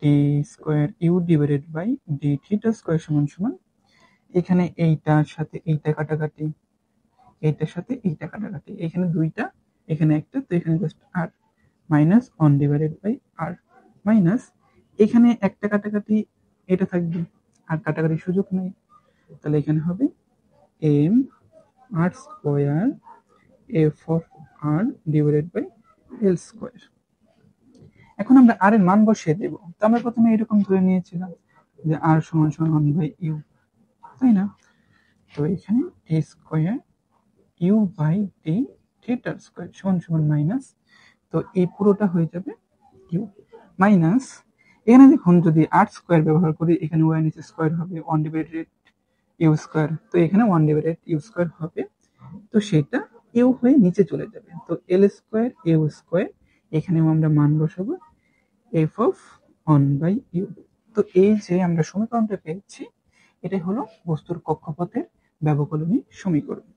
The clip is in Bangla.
D square U divided by D theta square সমান সমান এখানে এইটার সাথে এইটা কাটাকাটি, এইটার সাথে এইটা কাটাকাটি, এখানে দুইটা এখানে একটা, তো এখানে just R minus 1 divided by R minus এখানে একটা কাটাকাটি এটা থাকবে আর কাটাকাটির সুযোগ নেই, তাহলে এখানে হবে M R square F of R divided by L square. এখন আমরা আর এর মান বসিয়ে দেব, তো আমরা প্রথমে এরকম ধরে নিয়েছিলাম যে আর সমান সমান 1 বাই ইউ, তাই না? তো এখানে T square U by T theta square সমান সমান মাইনাস, তো এই পুরোটা হয়ে যাবে ইউ মাইনাস এখানে দেখুন যদি আর স্কোয়ার ব্যবহার করি এখানে ওয়াই নিচে স্কোয়ার হবে 1 ডিভাইডেড ইউ স্কোয়ার, তো এখানে 1 ডিভাইডেড ইউ স্কোয়ার হবে, তো সেটা ইউ হয়ে নিচে চলে যাবে, তো এল স্কোয়ার ইউ স্কোয়ার এখানেও আমরা মান বসাবো এফ অফ 1 বাই ইউ। তো এই যে আমরা সমীকরণটা পেয়েছি এটাই হলো বস্তুর কক্ষপথের ব্যবকলনীয় সমীকরণ।